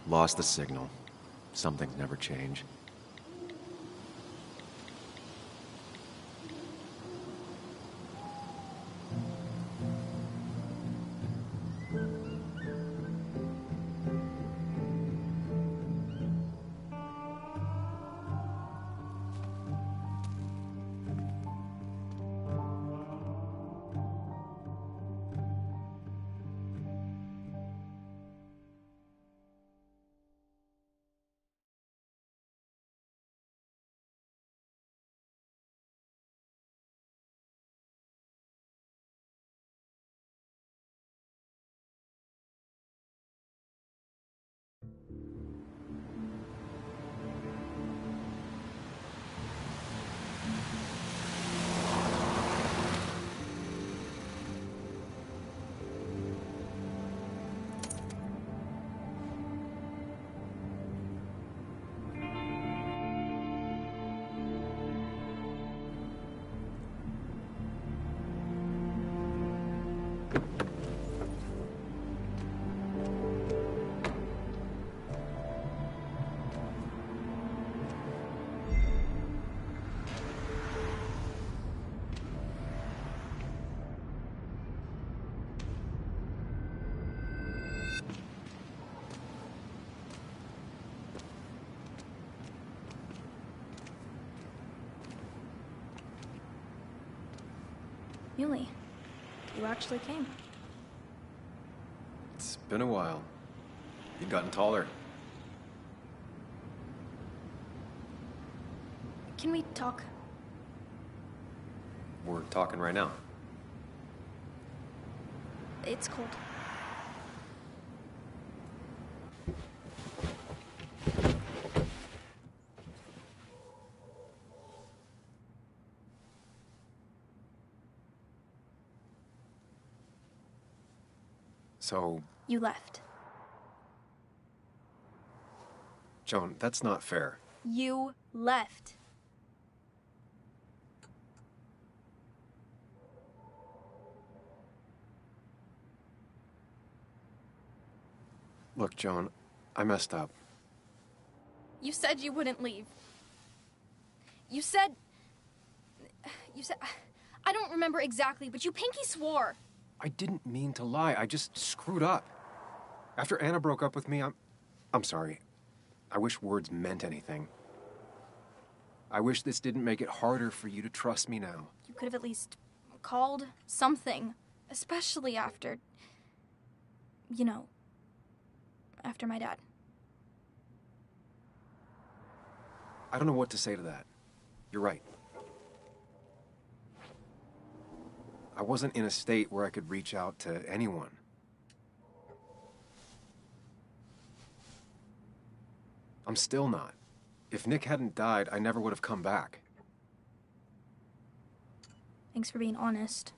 Lost the signal. Some things never change. Muley, you actually came. It's been a while. You've gotten taller. Can we talk? We're talking right now. It's cold. So, You left. Joan, that's not fair. You left. Look, Joan, I messed up. You said you wouldn't leave. You said... I don't remember exactly, but you pinky swore. I didn't mean to lie. I just screwed up. After Anna broke up with me, I'm sorry. I wish words meant anything. I wish this didn't make it harder for you to trust me now. You could have at least called something, especially after... You know, after my dad. I don't know what to say to that. You're right. I wasn't in a state where I could reach out to anyone. I'm still not. If Nick hadn't died, I never would have come back. Thanks for being honest.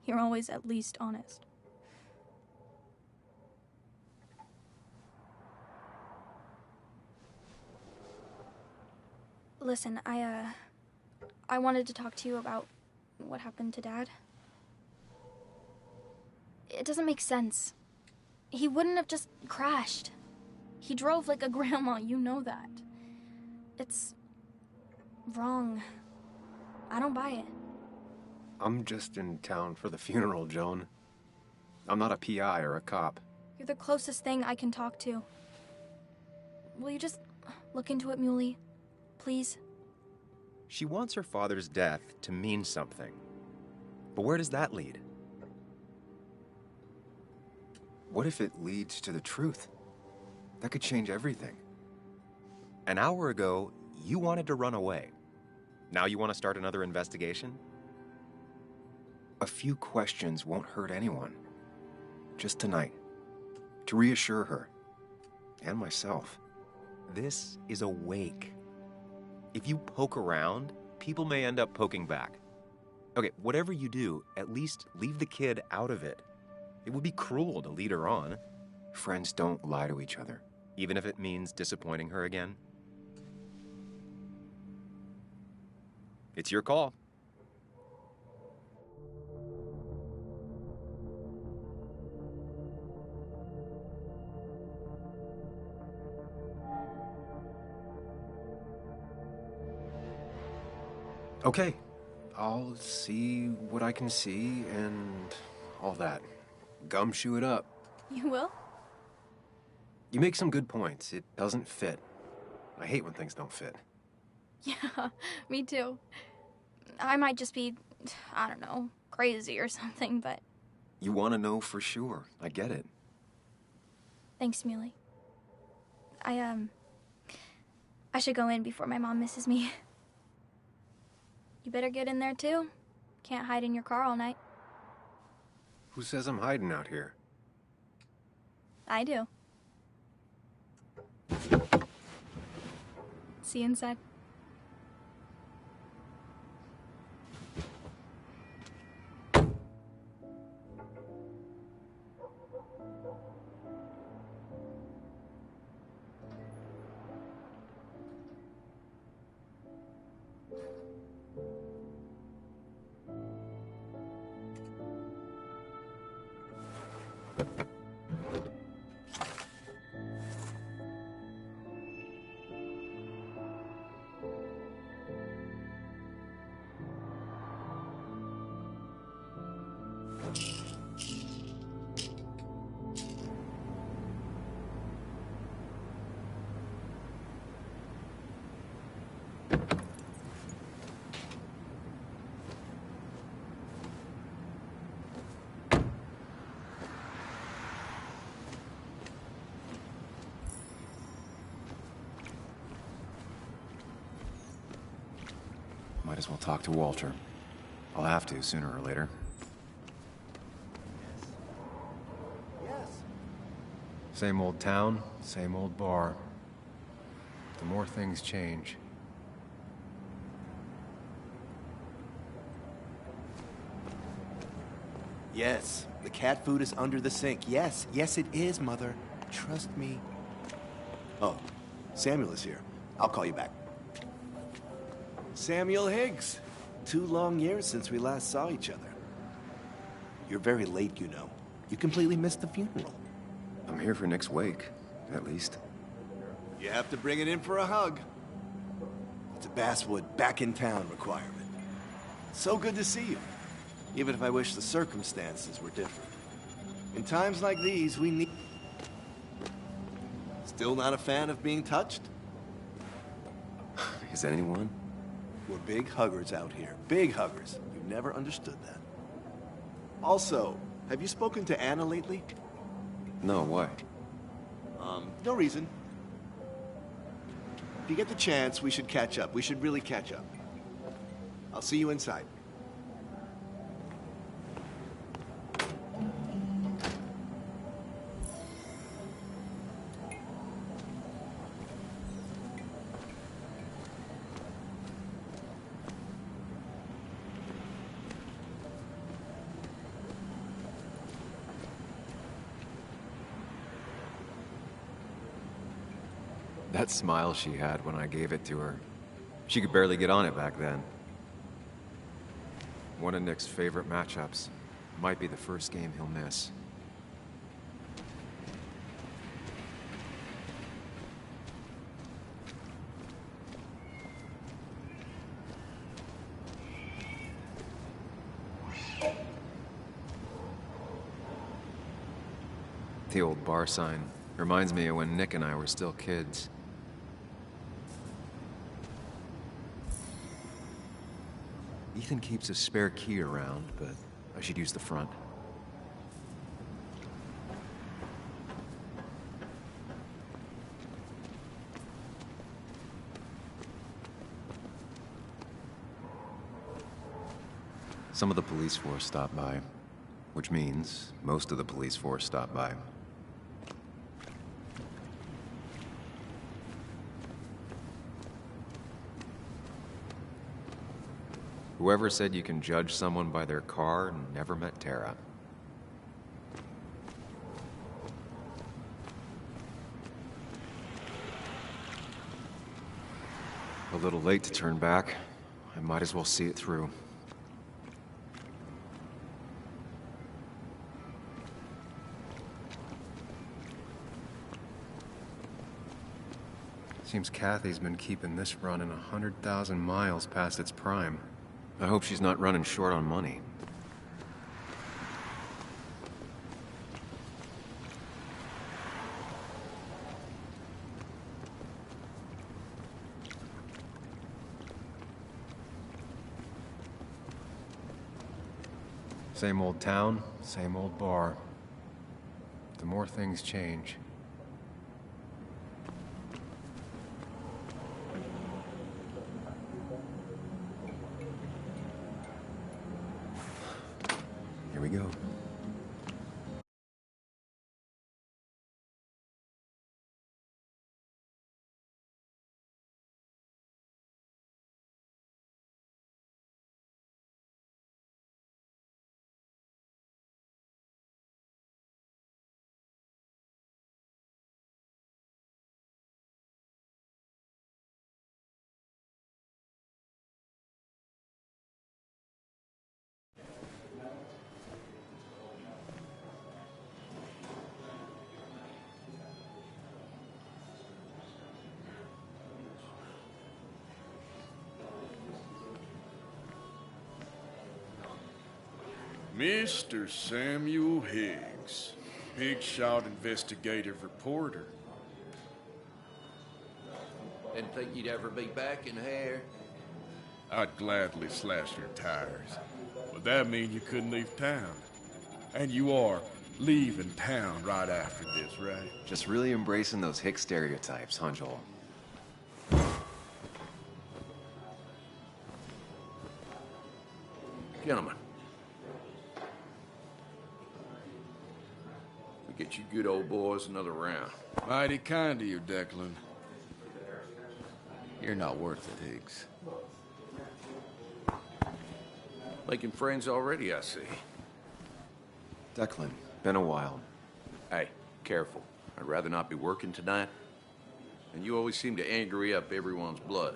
You're always at least honest. Listen, I wanted to talk to you about what happened to Dad. It doesn't make sense. He wouldn't have just crashed. He drove like a grandma, you know that. It's wrong. I don't buy it. I'm just in town for the funeral, Joan. I'm not a PI or a cop. You're the closest thing I can talk to. Will you just look into it, Muley? Please? She wants her father's death to mean something. But where does that lead? What if it leads to the truth? That could change everything. An hour ago, you wanted to run away. Now you want to start another investigation? A few questions won't hurt anyone. Just tonight. To reassure her. And myself. This is a wake. If you poke around, people may end up poking back. Okay, whatever you do, at least leave the kid out of it. It would be cruel to lead her on. Friends don't lie to each other. Even if it means disappointing her again. It's your call. Okay, I'll see what I can see and all that. Gumshoe it up. You will? You make some good points. It doesn't fit. I hate when things don't fit. Yeah, me too. I might just be, I don't know, crazy or something, but You want to know for sure. I get it. thanks, Muley. I should go in before my mom misses me. You better get in there too. Can't hide in your car all night. Who says I'm hiding out here? I do. See you inside. Might as well talk to Walter. I'll have to sooner or later. Yes. Same old town, same old bar. The more things change. Yes, the cat food is under the sink. Yes, yes it is, Mother. Trust me. Oh, Samuel is here. I'll call you back. Samuel Higgs. 2 long years since we last saw each other. You're very late, you know. You completely missed the funeral. I'm here for Nick's wake, at least. You have to bring it in for a hug. It's a Basswood back in town requirement. So good to see you. Even if I wish the circumstances were different. In times like these, we need... Still not a fan of being touched? Is anyone? We're big huggers out here. Big huggers. You've never understood that. Also, have you spoken to Anna lately? No, why? No reason. If you get the chance, we should catch up. We should really catch up. I'll see you inside. That smile she had when I gave it to her. She could barely get on it back then. One of Nick's favorite matchups. Might be the first game he'll miss. The old bar sign reminds me of when Nick and I were still kids. Ethan keeps a spare key around, but I should use the front. Some of the police force stopped by, which means most of the police force stopped by. Whoever said you can judge someone by their car never met Tara. A little late to turn back. I might as well see it through. Seems Kathy's been keeping this running 100,000 miles past its prime. I hope she's not running short on money. Same old town, same old bar. The more things change. Here we go. Mr. Samuel Higgs, big shot investigative reporter. Didn't think you'd ever be back in here. I'd gladly slash your tires, but that mean you couldn't leave town. And you are leaving town right after this, right? Just really embracing those hick stereotypes, huh, Joel? Gentlemen. We get you good old boys another round. Mighty kind of you, Declan. You're not worth it, Higgs. Making friends already, I see. Declan, been a while. Hey, careful. I'd rather not be working tonight. And you always seem to angry up everyone's blood.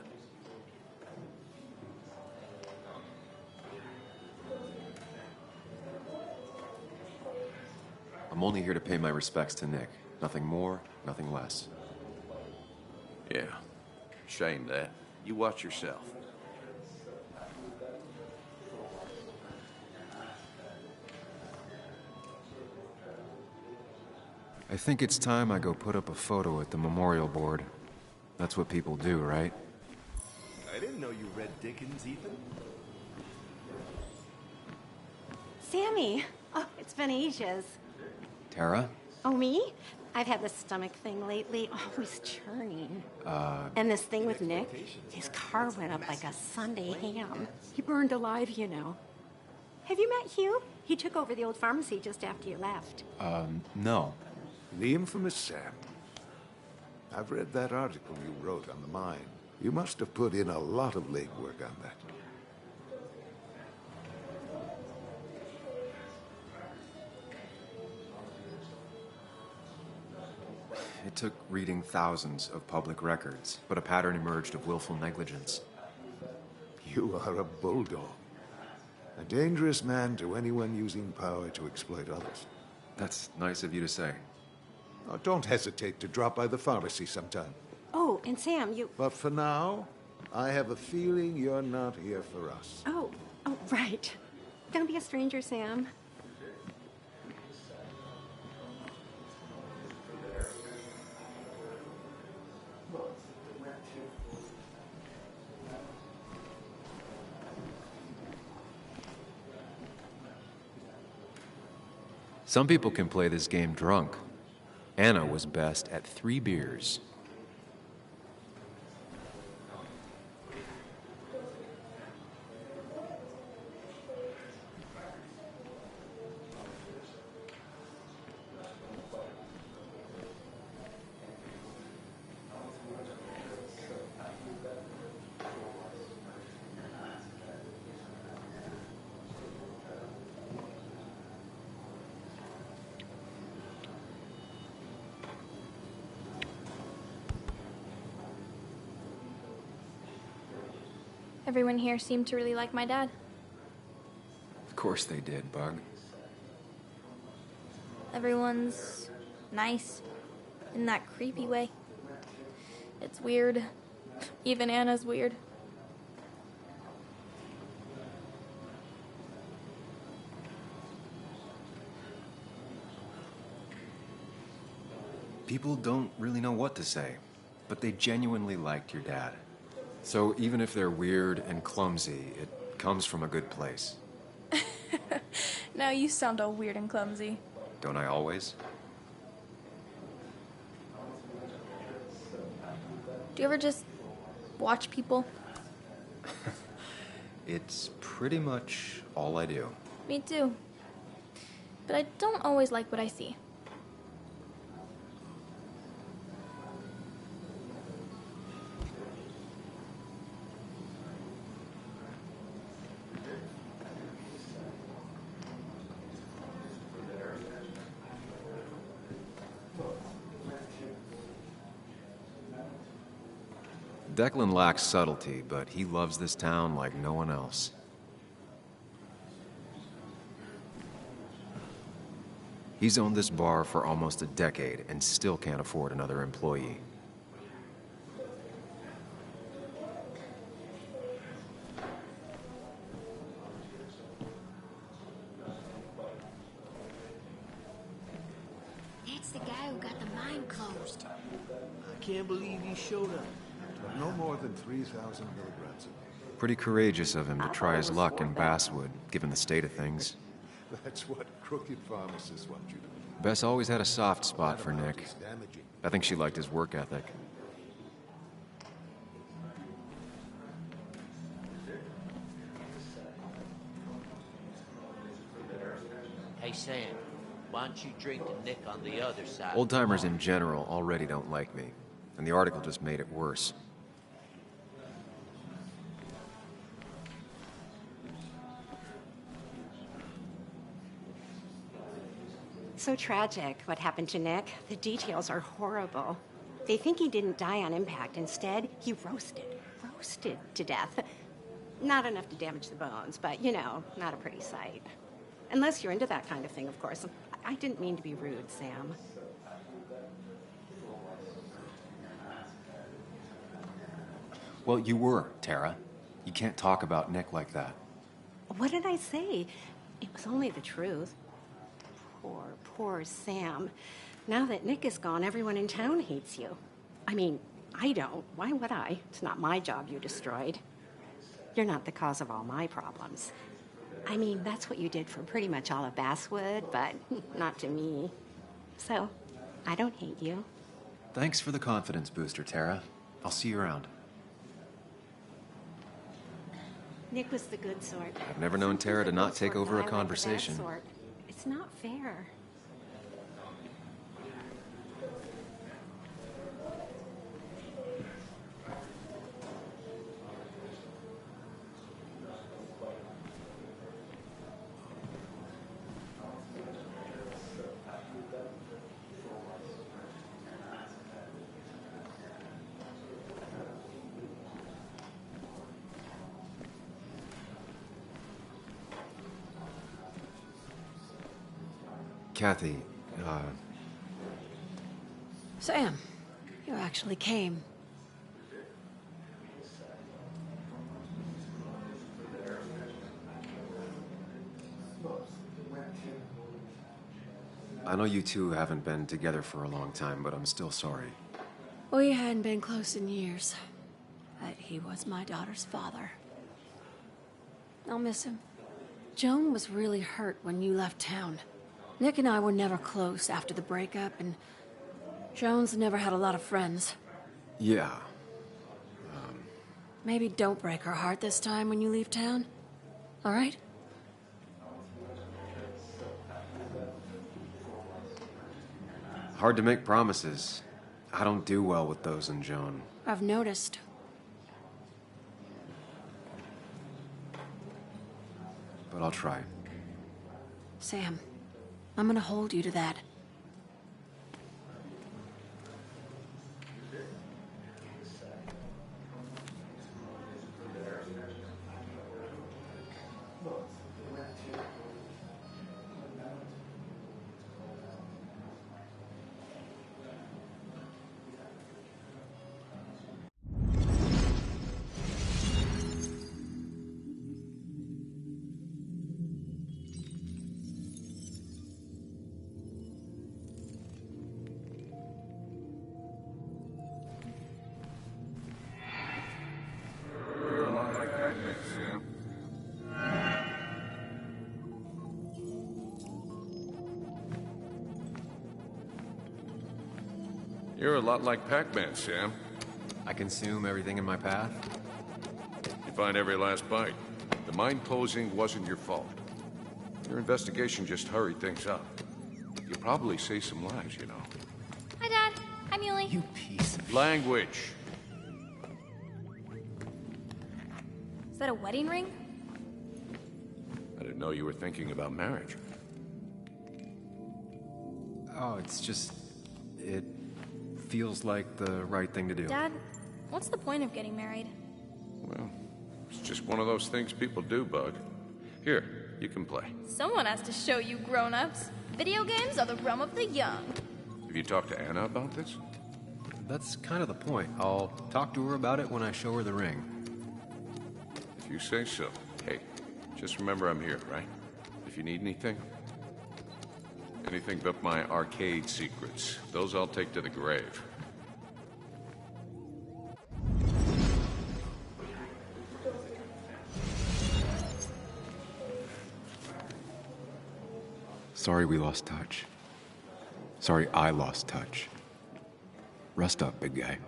I'm only here to pay my respects to Nick. Nothing more, nothing less. Yeah. Shame that. You watch yourself. I think it's time I go put up a photo at the memorial board. That's what people do, right? I didn't know you read Dickens, Ethan. Sammy! Oh, it's been ages. Tara? Oh, me? I've had this stomach thing lately, always churning. And this thing with Nick, his car went up like a Sunday ham. He burned alive, you know. Have you met Hugh? He took over the old pharmacy just after you left. No. The infamous Sam. I've read that article you wrote on the mine. You must have put in a lot of legwork on that. It took reading thousands of public records, but a pattern emerged of willful negligence. You are a bulldog. A dangerous man to anyone using power to exploit others. That's nice of you to say. Oh, don't hesitate to drop by the pharmacy sometime. Oh, and Sam, you... But for now, I have a feeling you're not here for us. Oh, right. Don't be a stranger, Sam. Some people can play this game drunk. Anna was best at 3 beers. Everyone here seemed to really like my dad. Of course they did, Bug. Everyone's nice in that creepy way. It It's weird. Even Anna's weird. People don't really know what to say, but they genuinely liked your dad. So even if they're weird and clumsy, it comes from a good place. Now you sound all weird and clumsy. Don't I always? Do you ever just watch people? It's pretty much all I do. Me too. But I don't always like what I see. Declan lacks subtlety, but he loves this town like no one else. He's owned this bar for almost a decade and still can't afford another employee. That's the guy who got the mine closed. I can't believe he showed up. No more than 3,000 milligrams a Pretty courageous of him to try his luck in Basswood, given the state of things. day. That's what crooked pharmacists want you to do. Bess always had a soft spot for Nick. It's damaging. I think she liked his work ethic. Hey, Sam, why don't you drink to Nick on the other side? Old-timers in general already don't like me, and the article just made it worse. So tragic what happened to Nick. The details are horrible. They think he didn't die on impact. Instead, he roasted to death. Not enough to damage the bones, but, you know, not a pretty sight. Unless you're into that kind of thing, of course. I didn't mean to be rude, Sam. Well, you were, Tara. You can't talk about Nick like that. What did I say? It was only the truth. Poor Sam. Now that Nick is gone, everyone in town hates you. I mean, I don't. Why would I? It's not my job you destroyed. You're not the cause of all my problems. I mean, that's what you did for pretty much all of Basswood, but not to me. So, I don't hate you. Thanks for the confidence booster, Tara. I'll see you around. Nick was the good sort. I've never known Tara to not take over a I like the bad conversation. sort. It's not fair. Kathy, Sam, you actually came. I know you two haven't been together for a long time, but I'm still sorry. We hadn't been close in years, but he was my daughter's father. I'll miss him. Joan was really hurt when you left town. Nick and I were never close after the breakup, and Joan's never had a lot of friends. Yeah. Maybe don't break her heart this time when you leave town. All right? Hard to make promises. I don't do well with those in Joan. I've noticed. But I'll try. Sam, I'm gonna hold you to that. You're a lot like Pac-Man, Sam. I consume everything in my path. You find every last bite. The mine posing wasn't your fault. Your investigation just hurried things up. You probably saved some lives, you know. Hi, Dad. Hi, Muley. You piece of... Language. Is that a wedding ring? I didn't know you were thinking about marriage. Oh, it's just... It feels like the right thing to do. Dad, what's the point of getting married? Well, it's just one of those things people do, Bug. Here, you can play. Someone has to show you grown-ups. Video games are the realm of the young. Have you talked to Anna about this? That's kind of the point. I'll talk to her about it when I show her the ring. If you say so. Hey, just remember I'm here, right? If you need anything. Anything but my arcade secrets. Those I'll take to the grave. Sorry we lost touch. Sorry I lost touch. Rest up, big guy.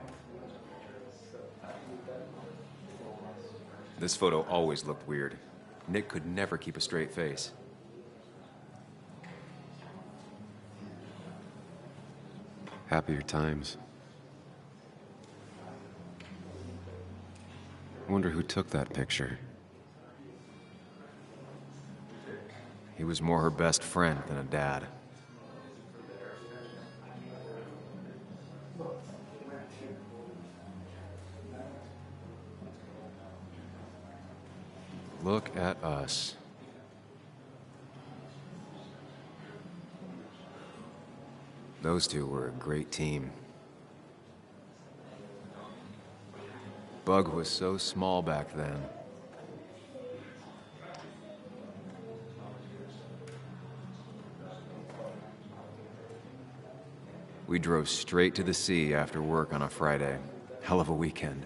This photo always looked weird. Nick could never keep a straight face. Happier times. Wonder who took that picture. He was more her best friend than a dad. Look at us. Those two were a great team. Bug was so small back then. We drove straight to the sea after work on a Friday. Hell of a weekend.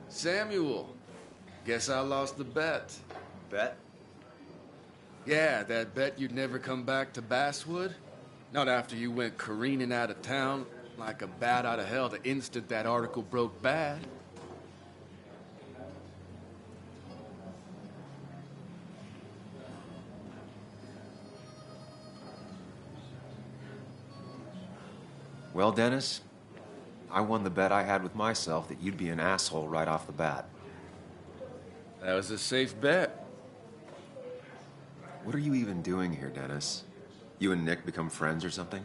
Samuel, guess I lost the bet. Bet? Yeah, that bet you'd never come back to Basswood. Not after you went careening out of town like a bat out of hell the instant that article broke bad. Well, Dennis, I won the bet I had with myself that you'd be an asshole right off the bat. That was a safe bet. What are you even doing here, Dennis? You and Nick become friends or something?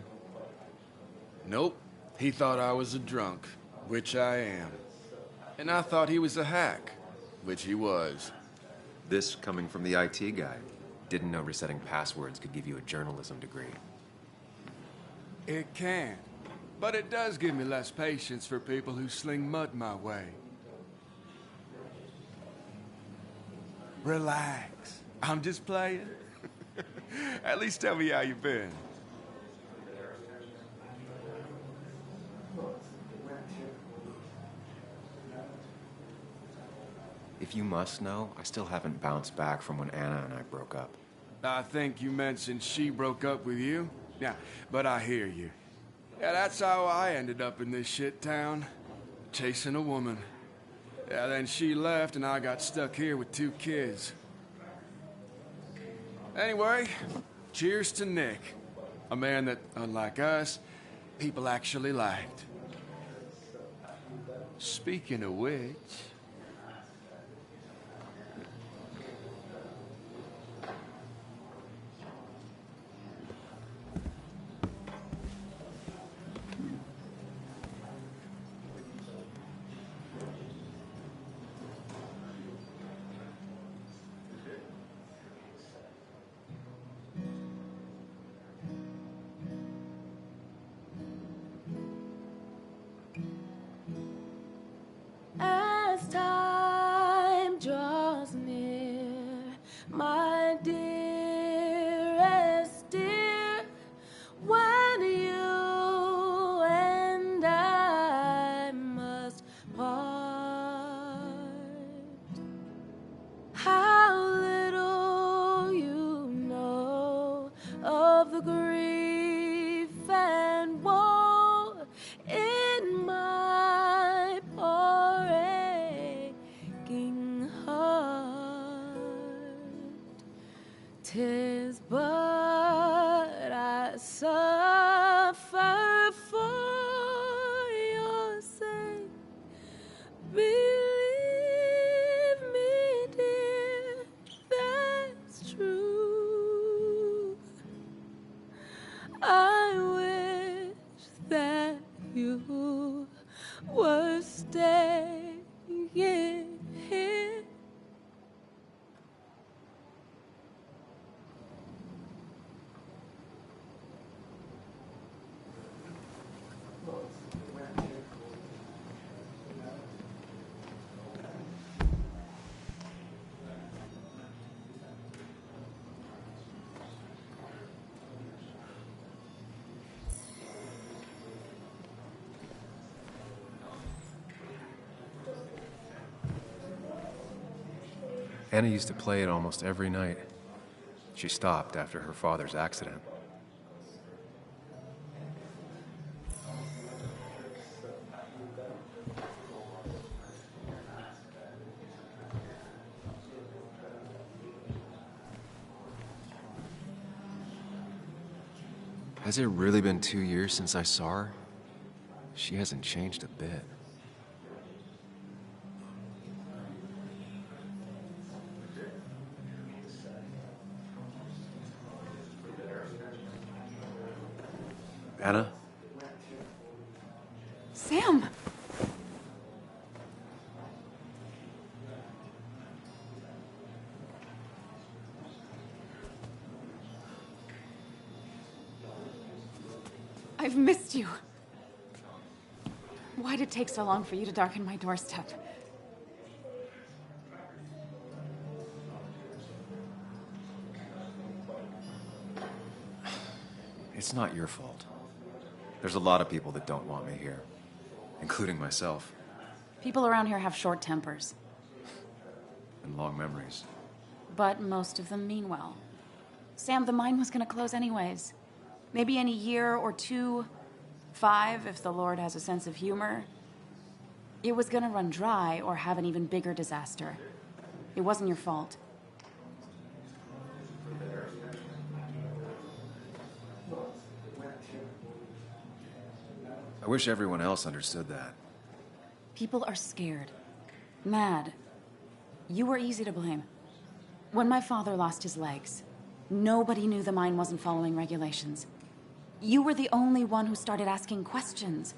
Nope. He thought I was a drunk, which I am. And I thought he was a hack, which he was. This coming from the IT guy. Didn't know resetting passwords could give you a journalism degree. It can. But it does give me less patience for people who sling mud my way. Relax. I'm just playing. At least tell me how you've been. If you must know, I still haven't bounced back from when Anna and I broke up. I think you mentioned she broke up with you. Yeah, but I hear you. Yeah, that's how I ended up in this shit town. Chasing a woman. Yeah, then she left and I got stuck here with 2 kids. Anyway, cheers to Nick. A man that, unlike us, people actually liked. Speaking of which... 'tis but I suffer for your sake. Believe me, dear, that's true. I wish that you were staying here. Anna used to play it almost every night. She stopped after her father's accident. Has it really been 2 years since I saw her? She hasn't changed a bit. Anna? Sam! I've missed you. Why'd it take so long for you to darken my doorstep? It's not your fault. There's a lot of people that don't want me here, including myself. People around here have short tempers, And long memories. but most of them mean well. Sam, the mine was gonna close anyways. Maybe in a year or 2, 5, if the Lord has a sense of humor. It was gonna run dry or have an even bigger disaster. It wasn't your fault. I wish everyone else understood that. People are scared. Mad. You were easy to blame. When my father lost his legs, nobody knew the mine wasn't following regulations. You were the only one who started asking questions.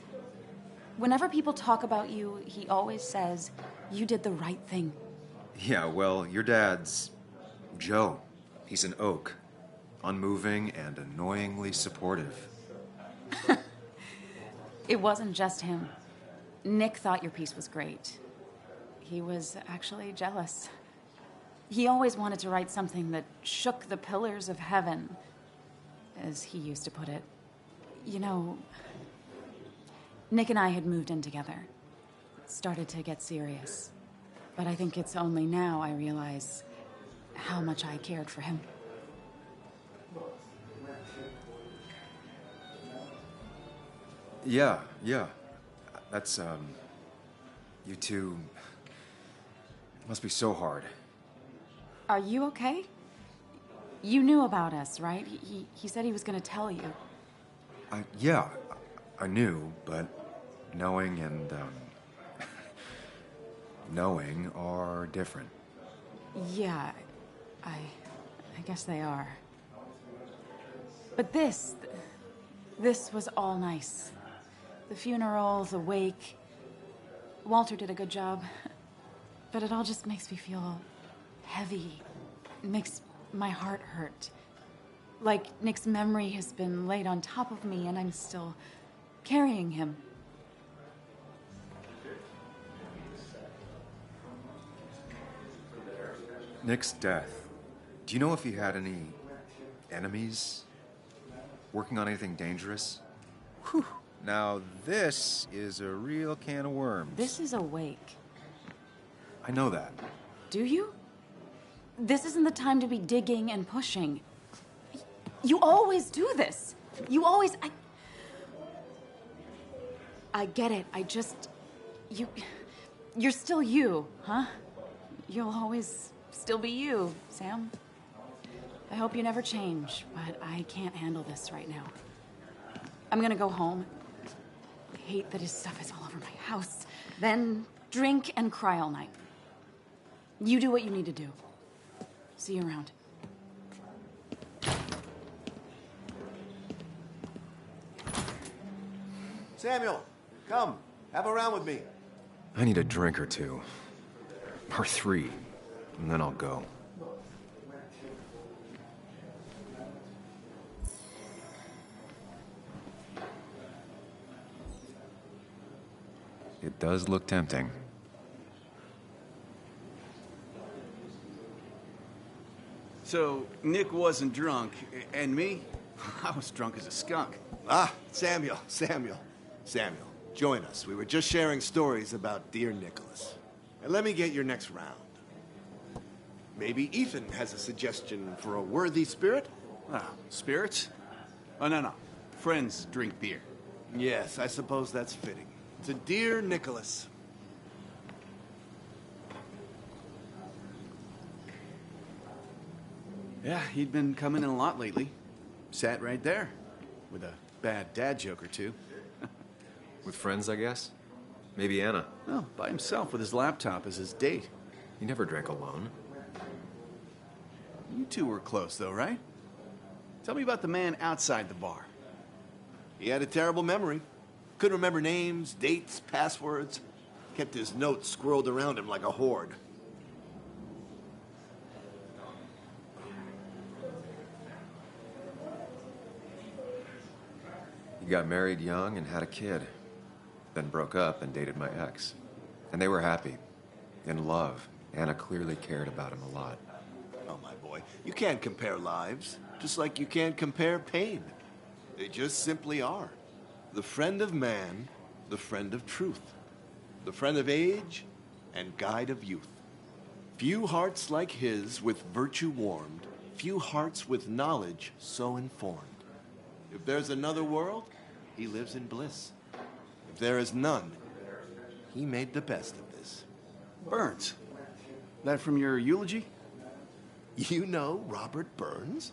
Whenever people talk about you, he always says, you did the right thing. Yeah, well, your dad's Joe. He's an oak. Unmoving and annoyingly supportive. It wasn't just him. Nick thought your piece was great. He was actually jealous. He always wanted to write something that shook the pillars of heaven, as he used to put it. You know, Nick and I had moved in together. It started to get serious. But I think it's only now I realize how much I cared for him. Yeah. That's, you two... It must be so hard. Are you okay? You knew about us, right? He said he was going to tell you. Yeah, I knew, but knowing and, knowing are different. Yeah, I guess they are. But this was all nice. The funeral, the wake. Walter did a good job. But it all just makes me feel heavy. It makes my heart hurt. Like Nick's memory has been laid on top of me and I'm still carrying him. Nick's death. Do you know if he had any enemies? Working on anything dangerous? Whew. Now this is a real can of worms. This is a wake. I know that. Do you? This isn't the time to be digging and pushing. You always do this. You always... I get it. I just... You're still you, huh? You'll always still be you, Sam. I hope you never change, but I can't handle this right now. I'm gonna go home. I hate that his stuff is all over my house. Then drink and cry all night. You do what you need to do. See you around. Samuel, come. Have a round with me. I need a drink or two. Or 3, and then I'll go. It does look tempting. So, Nick wasn't drunk, and me? I was drunk as a skunk. Ah, Samuel. Join us. We were just sharing stories about dear Nicholas. And let me get your next round. Maybe Ethan has a suggestion for a worthy spirit? Ah, spirits? Oh, no. Friends drink beer. Yes, I suppose that's fitting. To dear Nicholas. Yeah, he'd been coming in a lot lately. Sat right there. With a bad dad joke or two. With friends, I guess? Maybe Anna. Oh, by himself with his laptop as his date. He never drank alone. You two were close, though, right? Tell me about the man outside the bar. He had a terrible memory. Couldn't remember names, dates, passwords. Kept his notes squirreled around him like a hoard. He got married young and had a kid. Then broke up and dated my ex. And they were happy. In love. Anna clearly cared about him a lot. Oh, my boy. You can't compare lives. Just like you can't compare pain. They just simply are. The friend of man, the friend of truth. The friend of age and guide of youth. Few hearts like his with virtue warmed. Few hearts with knowledge so informed. If there's another world, he lives in bliss. If there is none, he made the best of this. Burns. That from your eulogy? You know Robert Burns?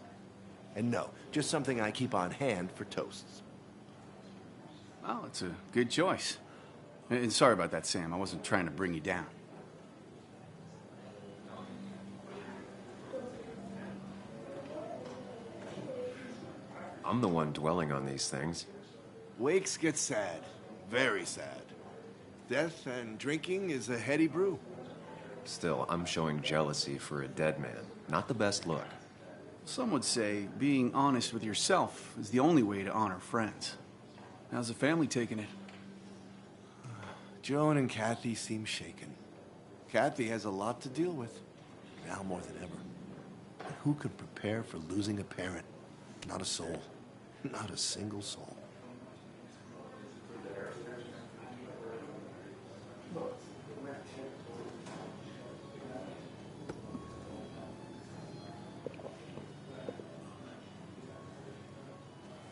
And no, just something I keep on hand for toasts. Oh, it's a good choice. And sorry about that, Sam. I wasn't trying to bring you down. I'm the one dwelling on these things. Wakes get sad. Very sad. Death and drinking is a heady brew. Still, I'm showing jealousy for a dead man. Not the best look. Some would say being honest with yourself is the only way to honor friends. How's the family taking it? Joan and Kathy seem shaken. Kathy has a lot to deal with, now more than ever. And who can prepare for losing a parent? Not a soul. Not a single soul.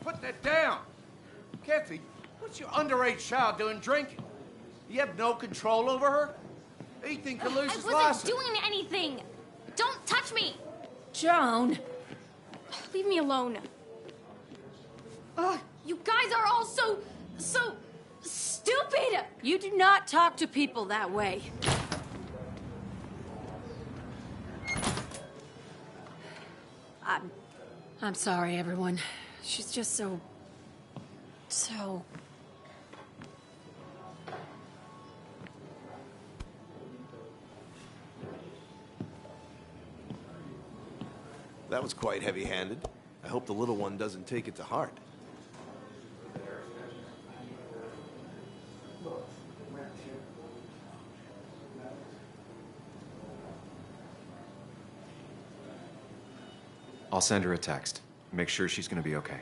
Put that down! Kathy, what's your underage child doing drinking? You have no control over her? Ethan could lose his I wasn't license. doing anything! Don't touch me! Joan! Leave me alone. Ugh, you guys are all so stupid! You do not talk to people that way. I'm sorry, everyone. She's just so... That was quite heavy-handed. I hope the little one doesn't take it to heart. I'll send her a text. Make sure she's gonna be okay.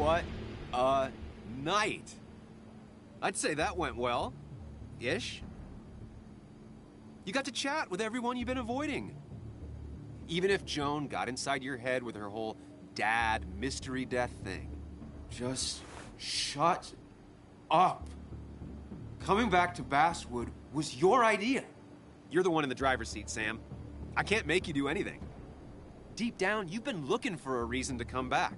What a night. I'd say that went well. Ish. You got to chat with everyone you've been avoiding. Even if Joan got inside your head with her whole dad mystery death thing. Just shut up. Coming back to Basswood was your idea. You're the one in the driver's seat, Sam. I can't make you do anything. Deep down, you've been looking for a reason to come back.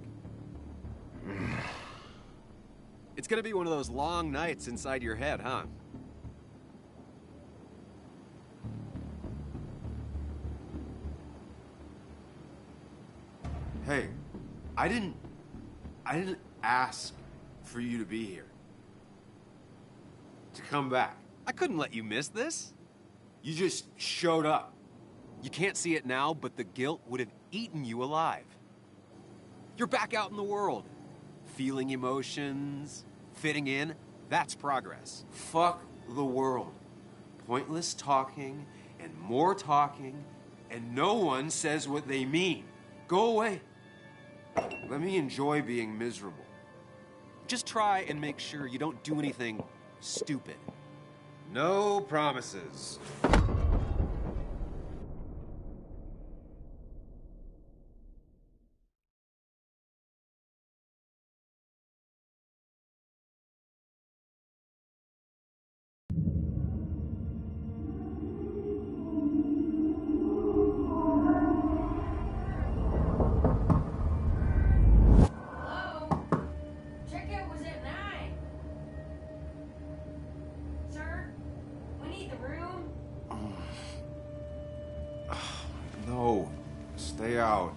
It's gonna be one of those long nights inside your head, huh? Hey, I didn't ask for you to be here. To come back. I couldn't let you miss this. You just showed up. You can't see it now, but the guilt would have eaten you alive. You're back out in the world. Feeling emotions, fitting in, that's progress. Fuck the world. Pointless talking, and more talking, and no one says what they mean. Go away. Let me enjoy being miserable. Just try and make sure you don't do anything stupid. No promises. No, stay out.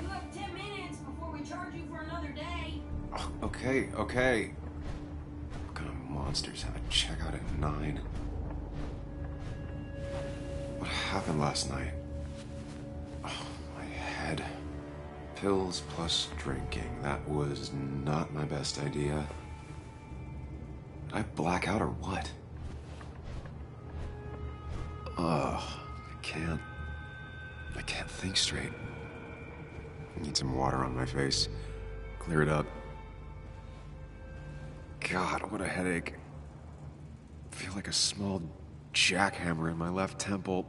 You have 10 minutes before we charge you for another day. Oh, okay. What kind of monsters have a checkout at 9? What happened last night? Oh, my head. Pills plus drinking. That was not my best idea. Did I black out or what? Ugh, I can't think straight. I need some water on my face. Clear it up. God, what a headache. I feel like a small jackhammer in my left temple.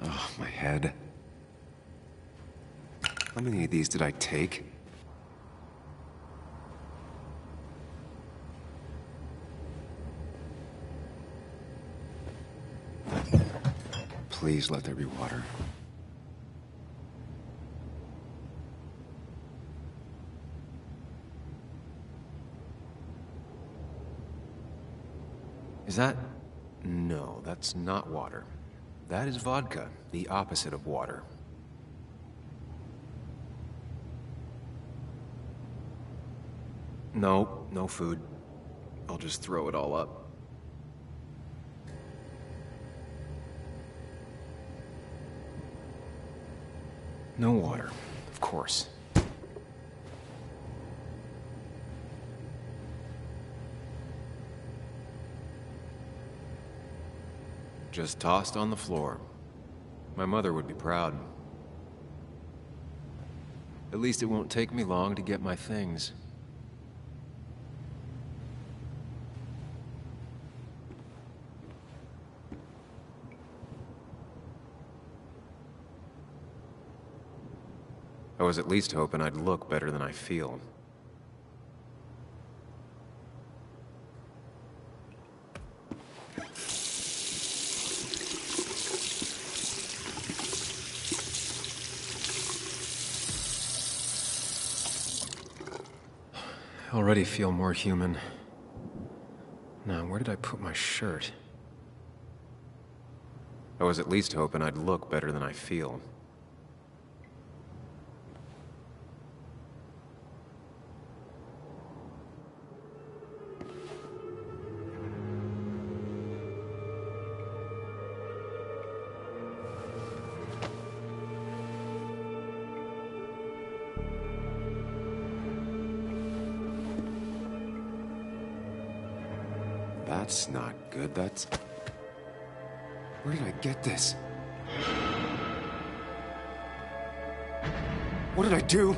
Oh, my head. How many of these did I take? Please let there be water. Is that... No, that's not water. That is vodka, the opposite of water. No, no food. I'll just throw it all up. No water, of course. Just tossed on the floor. My mother would be proud. At least it won't take me long to get my things. I was at least hoping I'd look better than I feel. I already feel more human. Now, where did I put my shirt? I was at least hoping I'd look better than I feel. That's not good. That's... Where did I get this? What did I do?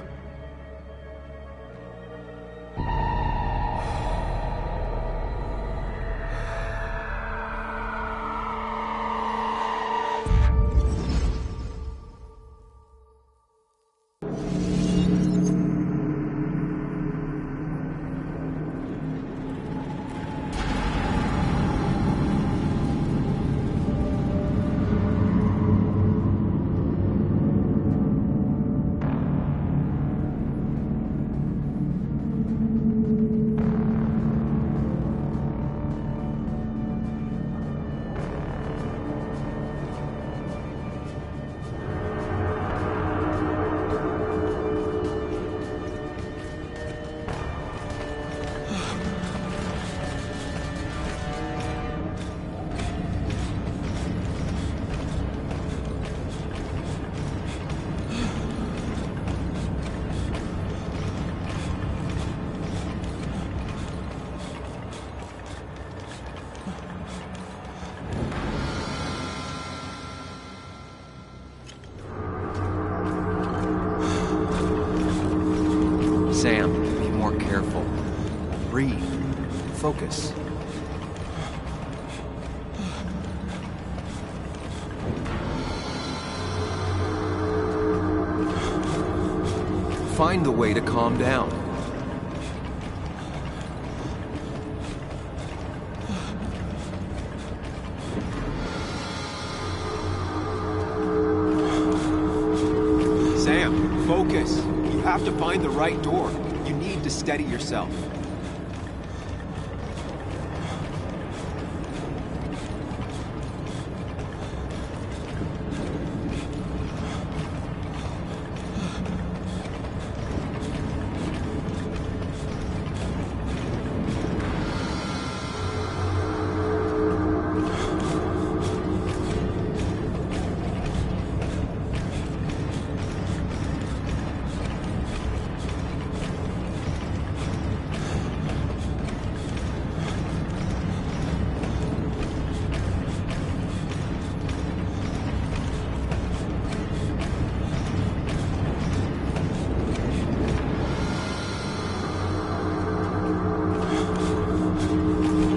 Sam, be more careful. Breathe. Focus. Find the way to calm down. Sam, focus. You have to find the right door. You need to steady yourself.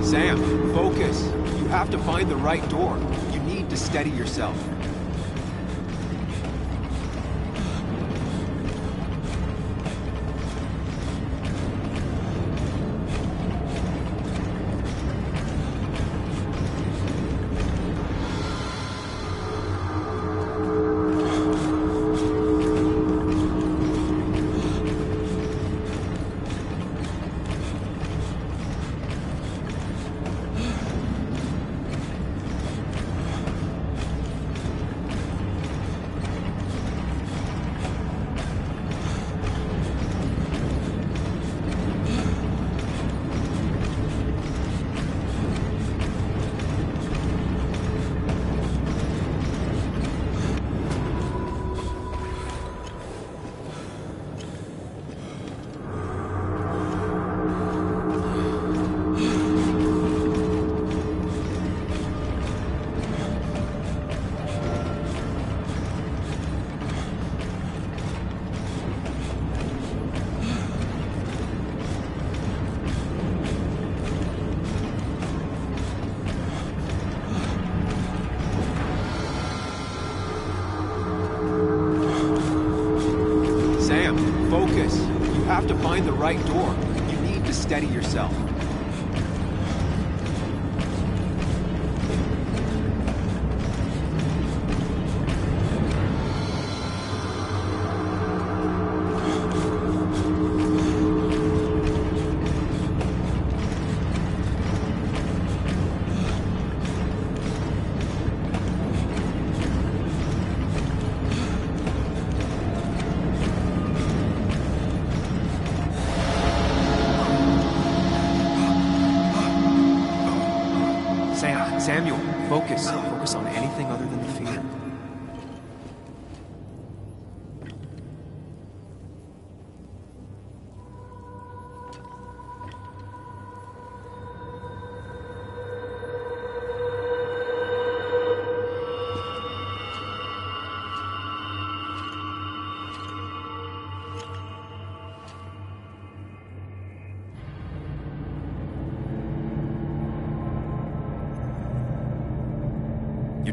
Sam, focus. You have to find the right door. You need to steady yourself. Sam, focus. You have to find the right door. You need to steady yourself. Samuel, focus. Focus on anything other than the fear.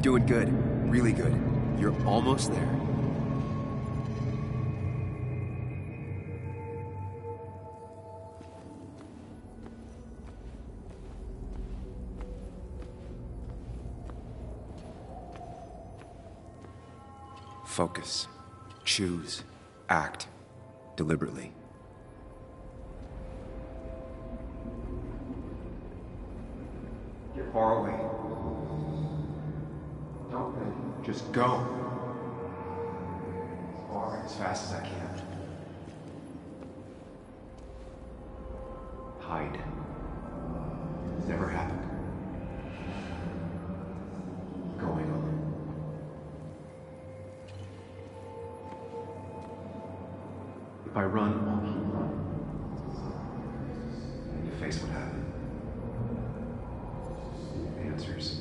doing good. Really good. You're almost there. Focus. Choose. Act. Deliberately. Get far away. Don't think. Just go. As far as fast as I can. Hide. It's never happened. Going on. If I run, I'll keep running. And you face what happened. Answers.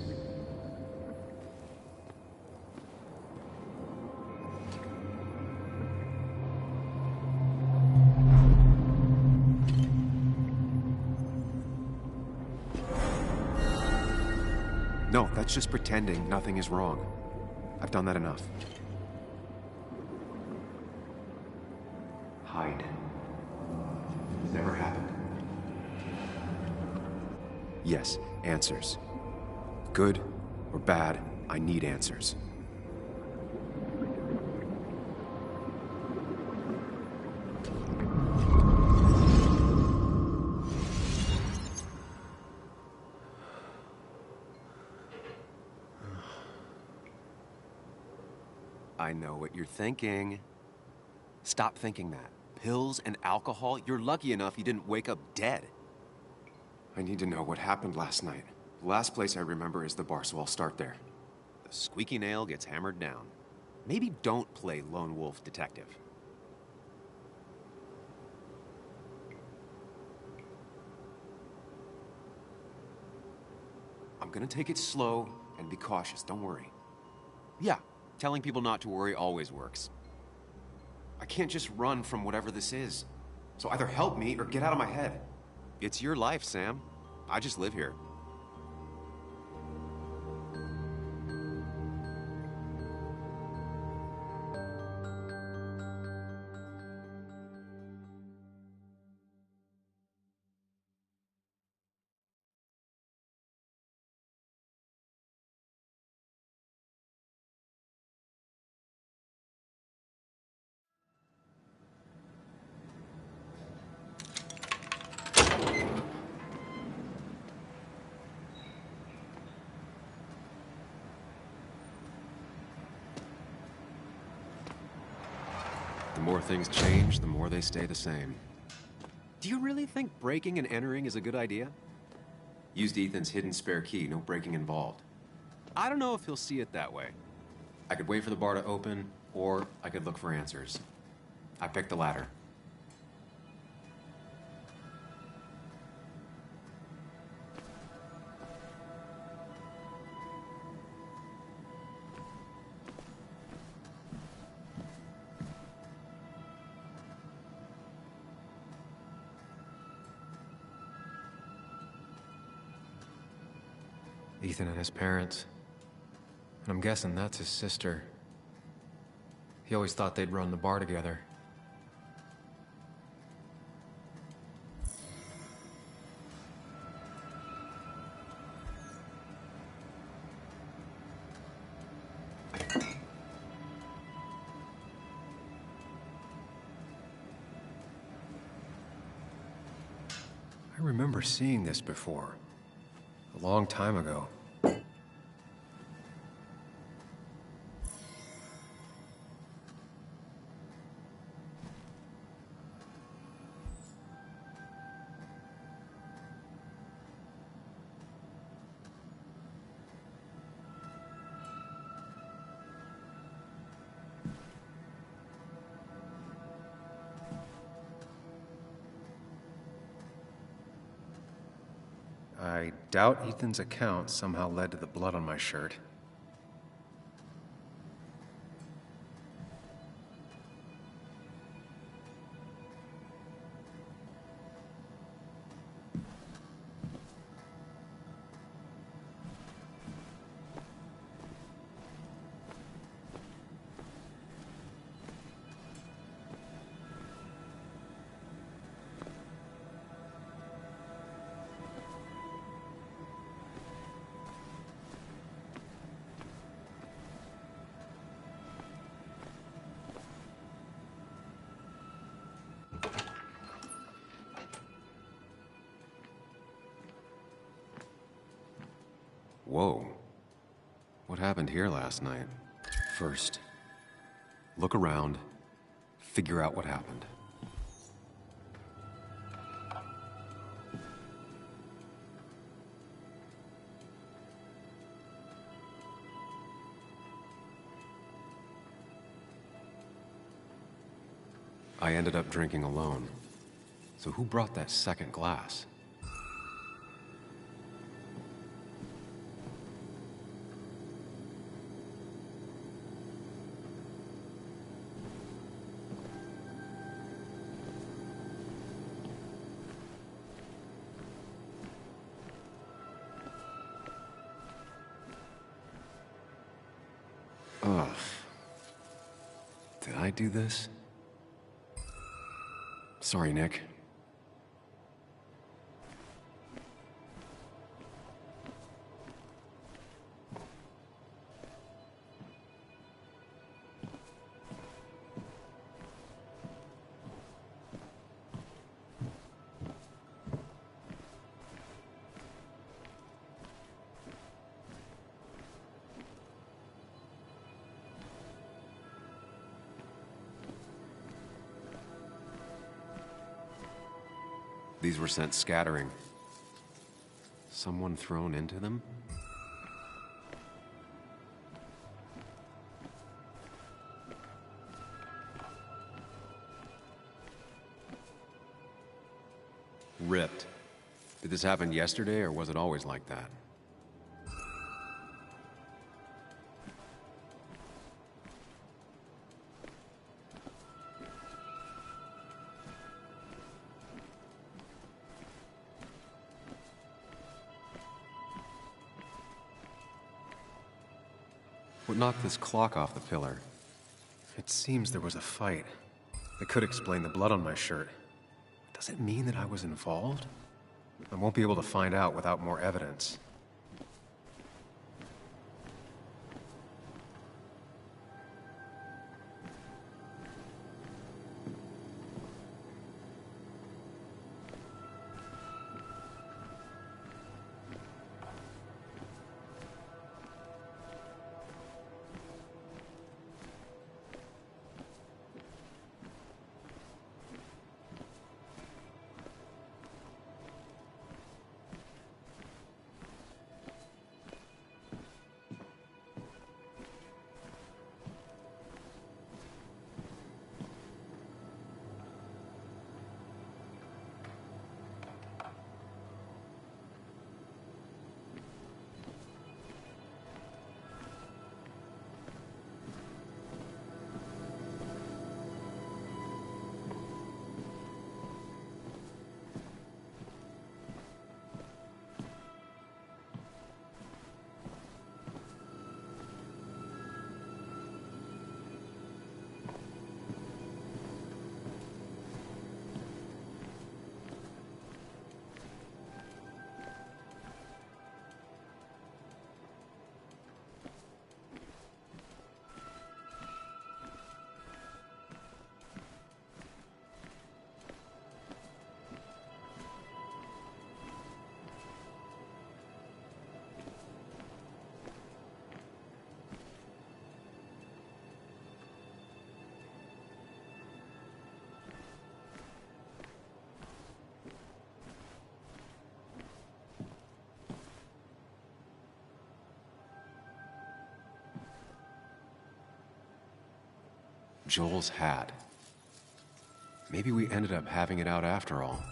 No, that's just pretending nothing is wrong. I've done that enough. Hide. It's never happened. Yes, answers. Good or bad, I need answers. I know what you're thinking. Stop thinking that. Pills and alcohol, you're lucky enough you didn't wake up dead. I need to know what happened last night. The last place I remember is the bar, so I'll start there. The squeaky nail gets hammered down. Maybe don't play lone wolf detective. I'm gonna take it slow and be cautious, don't worry. Yeah, telling people not to worry always works. I can't just run from whatever this is. So either help me or get out of my head. It's your life, Sam. I just live here. The more things change, the more they stay the same. Do you really think breaking and entering is a good idea? Used Ethan's hidden spare key, no breaking involved. I don't know if he'll see it that way. I could wait for the bar to open, or I could look for answers. I picked the latter. Ethan and his parents. And I'm guessing that's his sister. He always thought they'd run the bar together. I remember seeing this before. A long time ago. I doubt Ethan's account somehow led to the blood on my shirt. Whoa. What happened here last night? First, look around, figure out what happened. I ended up drinking alone. So who brought that second glass? Ugh. Did I do this? Sorry, Nick. These were sent scattering. Someone thrown into them? Ripped. Did this happen yesterday, or was it always like that? What knocked this clock off the pillar? It seems there was a fight. That could explain the blood on my shirt. Does it mean that I was involved? I won't be able to find out without more evidence. Joel's hat. Maybe we ended up having it out after all.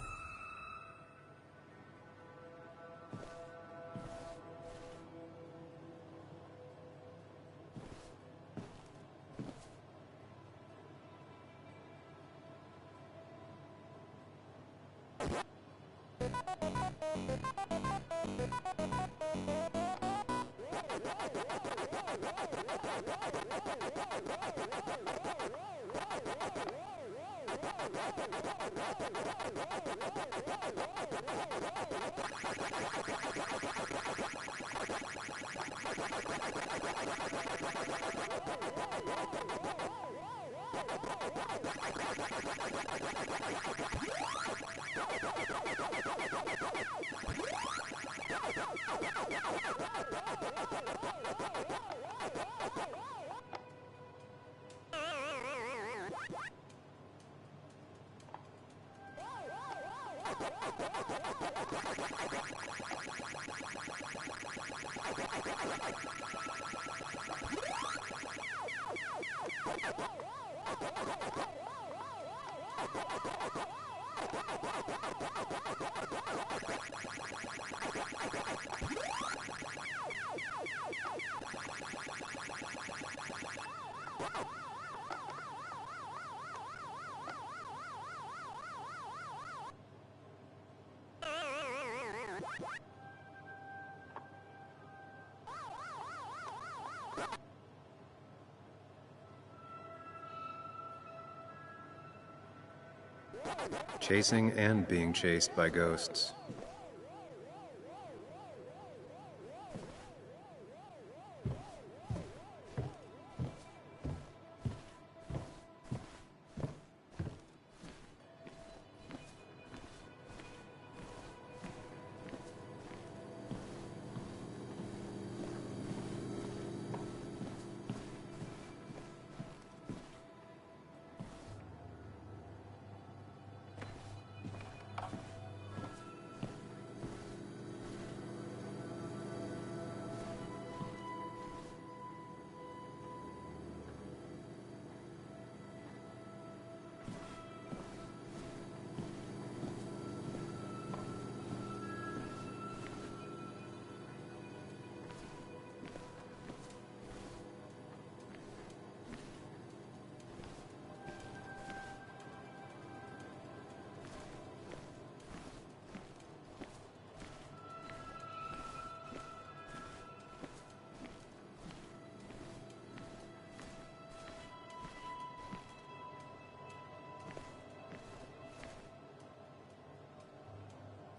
Chasing and being chased by ghosts.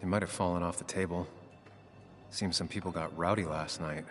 It might have fallen off the table. Seems some people got rowdy last night.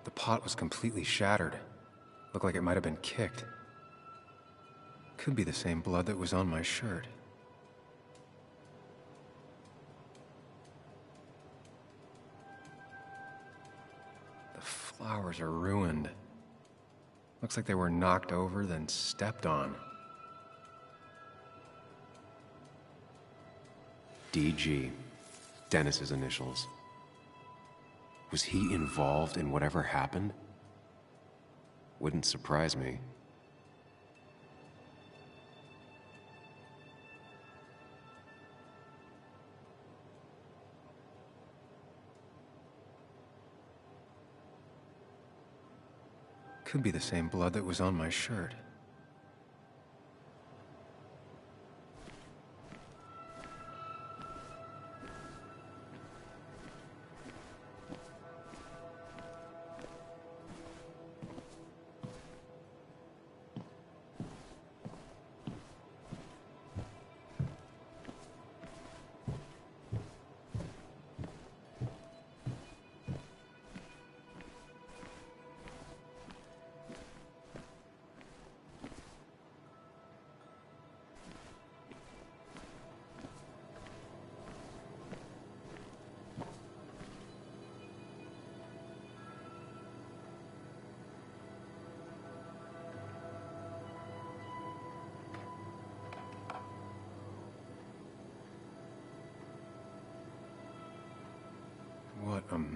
The pot was completely shattered. Looked like it might have been kicked. Could be the same blood that was on my shirt. The flowers are ruined. Looks like they were knocked over, then stepped on. DG. Dennis's initials. Was he involved in whatever happened? Wouldn't surprise me. Could be the same blood that was on my shirt.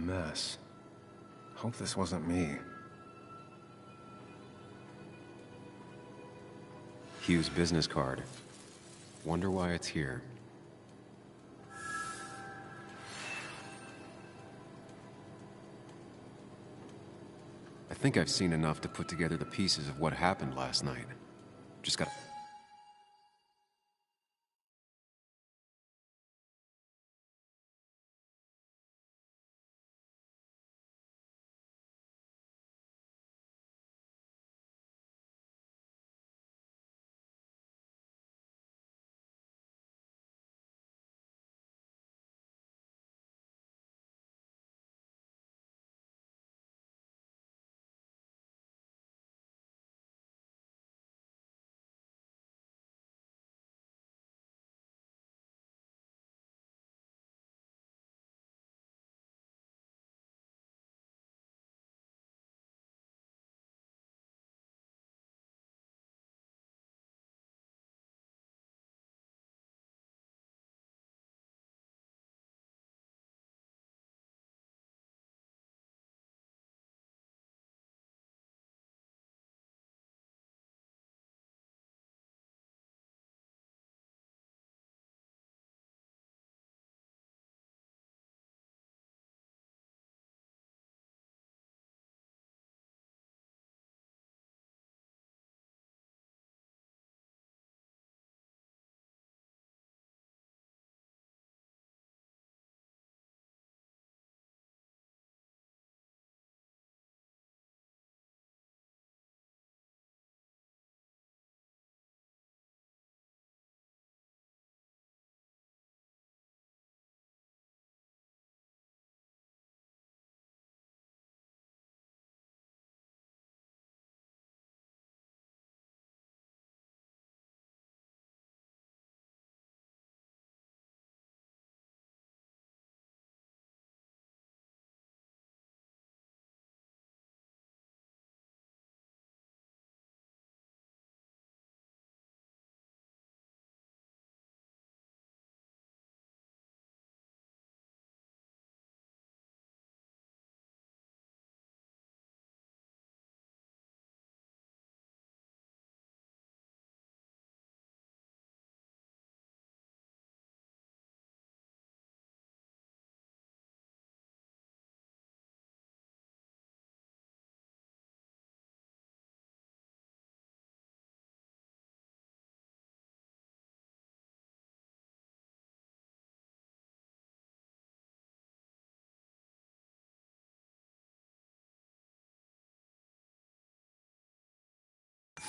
mess. Hope this wasn't me. Hugh's business card. Wonder why it's here. I think I've seen enough to put together the pieces of what happened last night. Just gotta...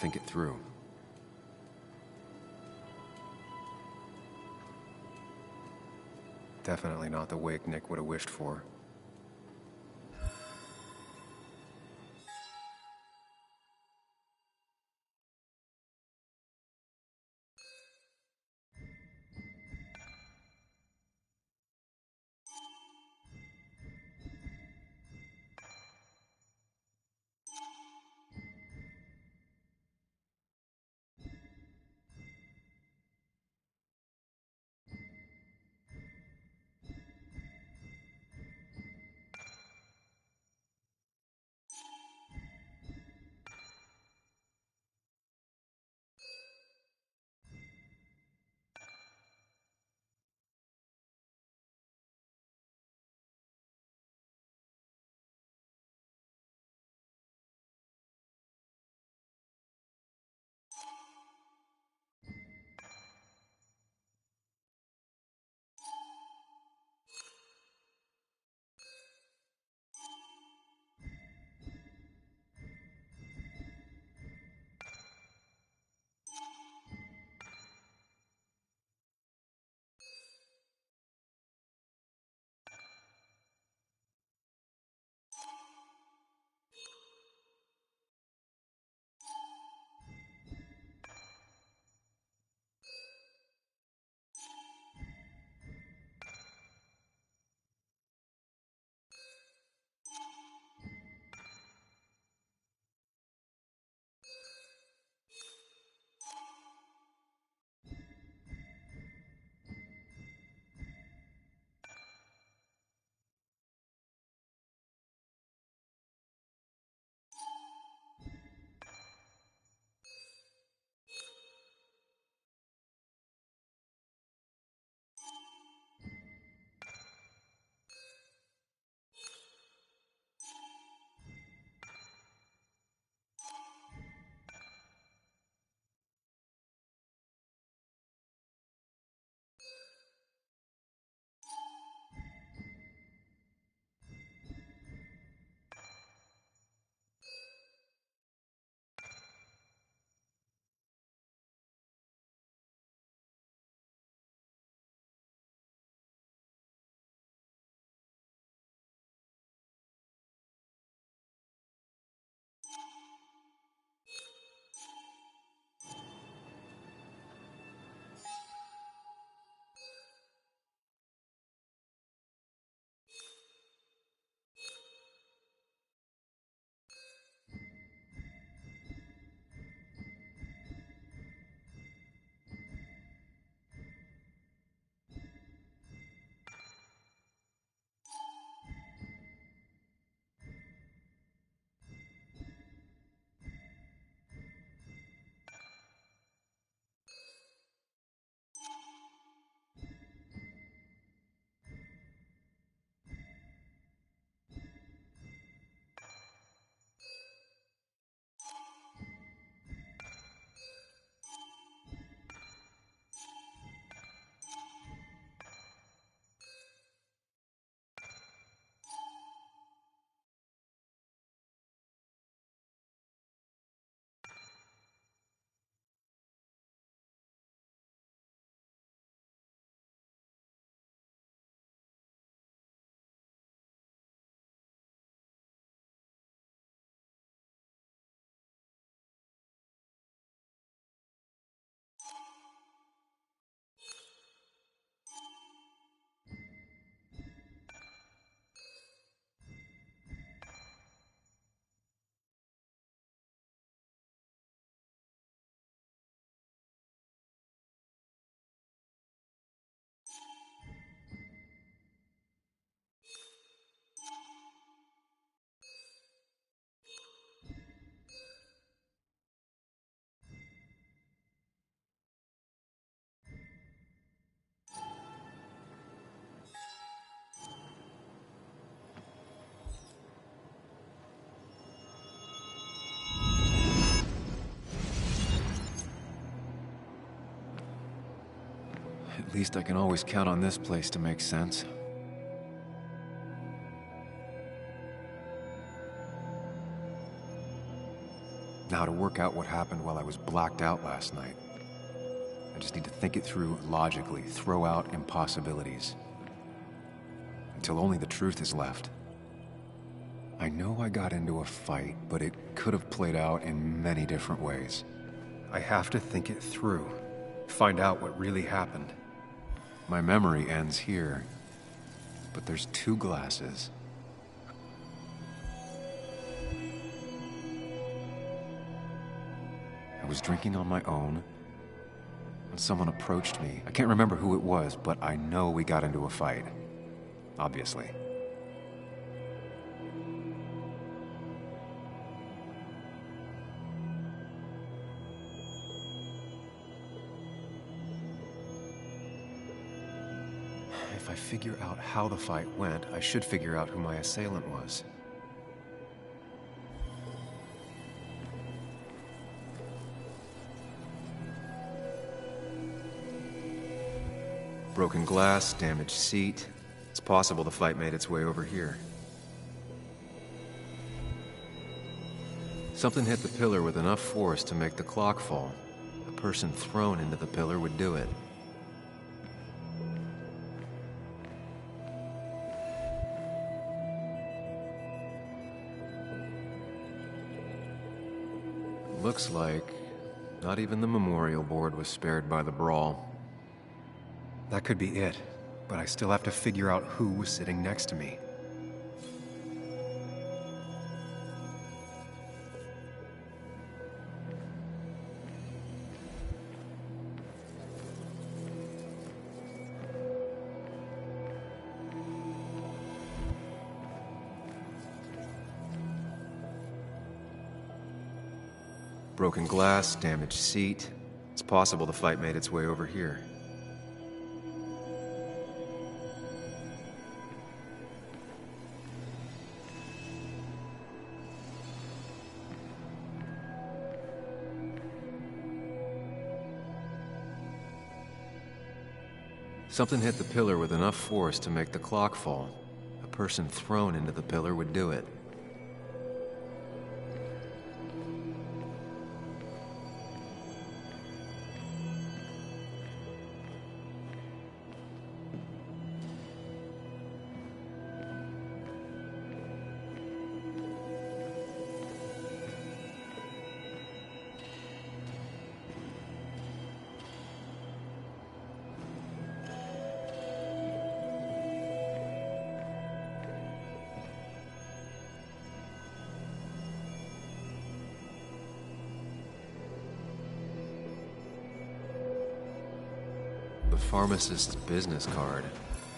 think it through. Definitely not the wake Nick would have wished for. At least I can always count on this place to make sense. Now to work out what happened while I was blacked out last night. I just need to think it through logically, throw out impossibilities. Until only the truth is left. I know I got into a fight, but it could have played out in many different ways. I have to think it through, find out what really happened. My memory ends here, but there's 2 glasses. I was drinking on my own when someone approached me. I can't remember who it was, but I know we got into a fight. Obviously. If I figure out how the fight went, I should figure out who my assailant was. Broken glass, damaged seat. It's possible the fight made its way over here. Something hit the pillar with enough force to make the clock fall. A person thrown into the pillar would do it. Looks like not even the memorial board was spared by the brawl. That could be it, but I still have to figure out who was sitting next to me. Broken glass, damaged seat. It's possible the fight made its way over here. Something hit the pillar with enough force to make the clock fall. A person thrown into the pillar would do it. The pharmacist's business card.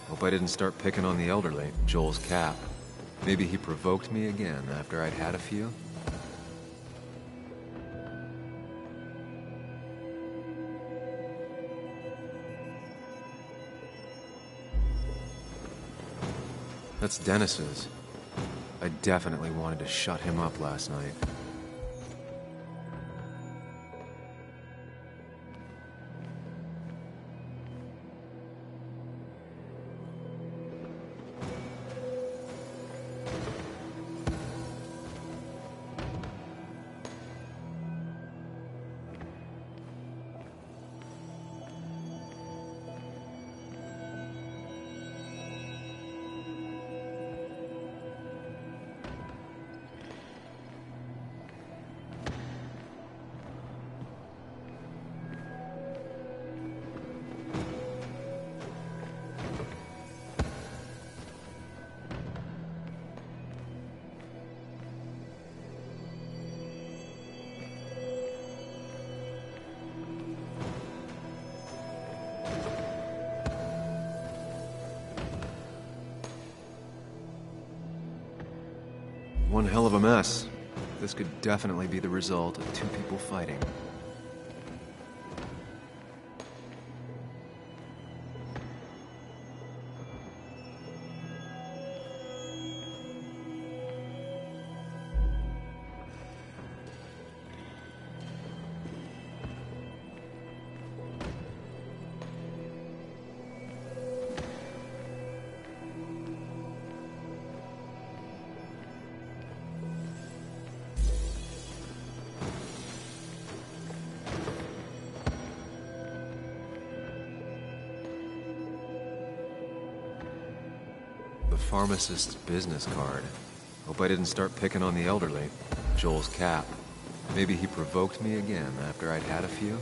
Hope I didn't start picking on the elderly. Joel's cap. Maybe he provoked me again after I'd had a few? That's Dennis's. I definitely wanted to shut him up last night. One hell of a mess. This could definitely be the result of 2 people fighting. pharmacist's business card. Hope I didn't start picking on the elderly. Joel's cap. Maybe he provoked me again after I'd had a few?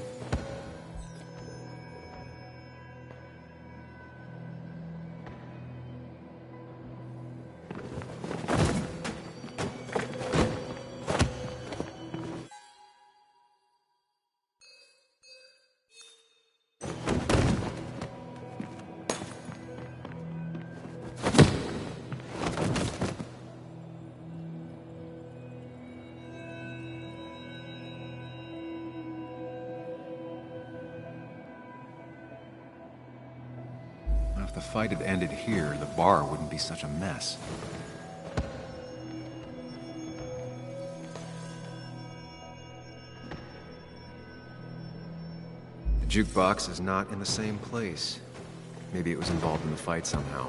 If the fight had ended here, the bar wouldn't be such a mess. The jukebox is not in the same place. Maybe it was involved in the fight somehow.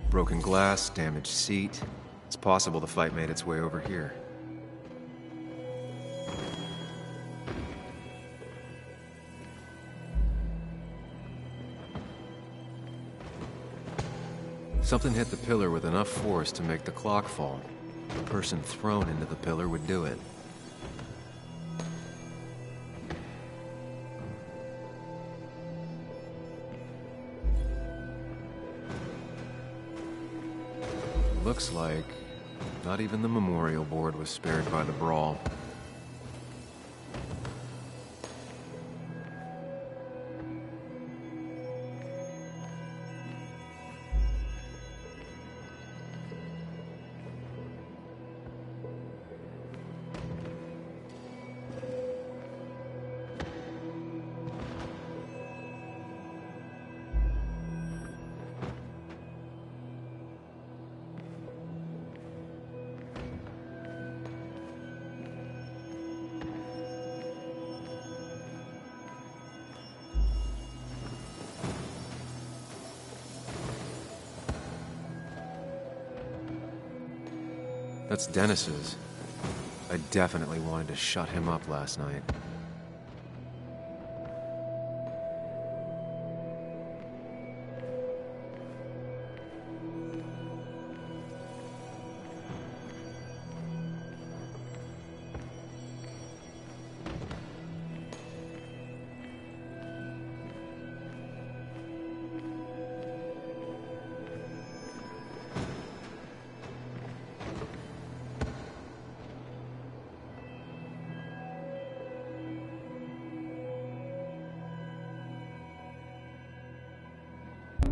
Broken glass, damaged seat. It's possible the fight made its way over here. Something hit the pillar with enough force to make the clock fall. The person thrown into the pillar would do it. Looks like not even the memorial board was spared by the brawl. That's Dennis's. I definitely wanted to shut him up last night.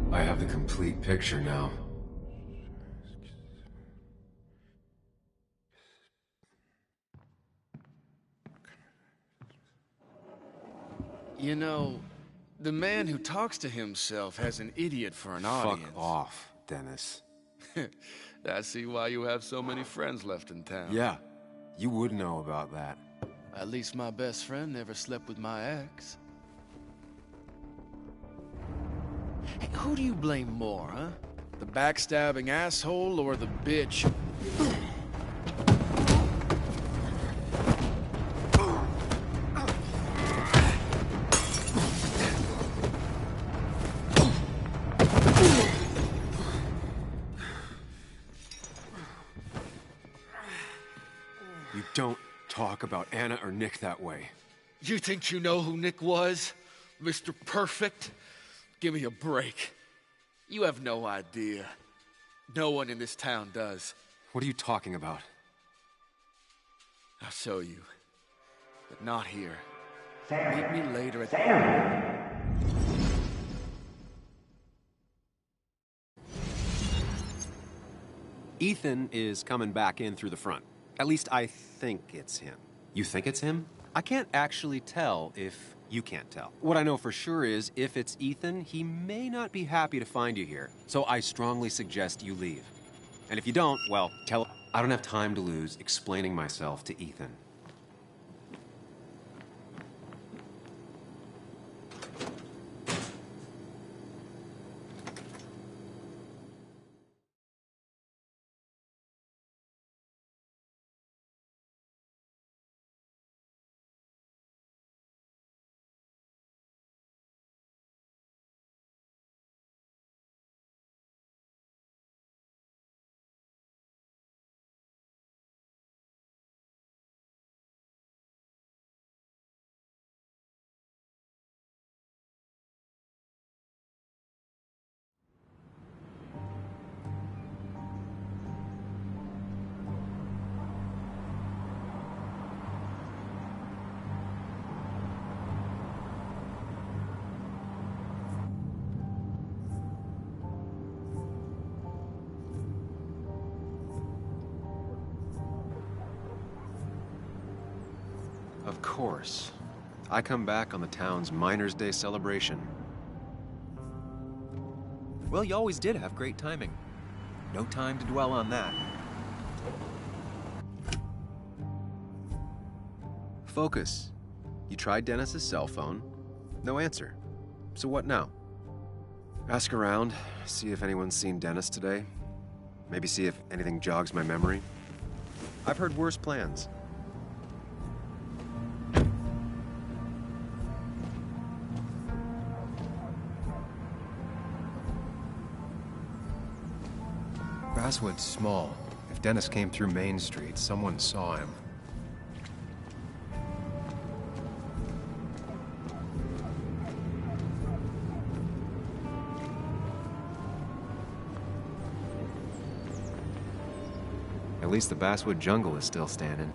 I have the complete picture now. You know, the man who talks to himself has an idiot for an audience. Fuck off, Dennis. I see why you have so many friends left in town. Yeah, you would know about that. At least my best friend never slept with my ex. Hey, who do you blame more, huh? The backstabbing asshole or the bitch? You don't talk about Anna or Nick that way. You think you know who Nick was? Mr. Perfect? Give me a break. You have no idea. No one in this town does. What are you talking about? I'll show you. But not here. Meet me later at the... Ethan is coming back in through the front. At least I think it's him. You think it's him? I can't actually tell if you can't tell. What I know for sure is, if it's Ethan, he may not be happy to find you here. So I strongly suggest you leave. And if you don't, well, tell him I don't have time to lose explaining myself to Ethan. Of course. I come back on the town's Miners' Day celebration. Well, you always did have great timing. No time to dwell on that. Focus. You tried Dennis's cell phone. No answer. So what now? Ask around, see if anyone's seen Dennis today. Maybe see if anything jogs my memory. I've heard worse plans. Basswood's small. If Dennis came through Main Street, someone saw him. At least the Basswood jungle is still standing.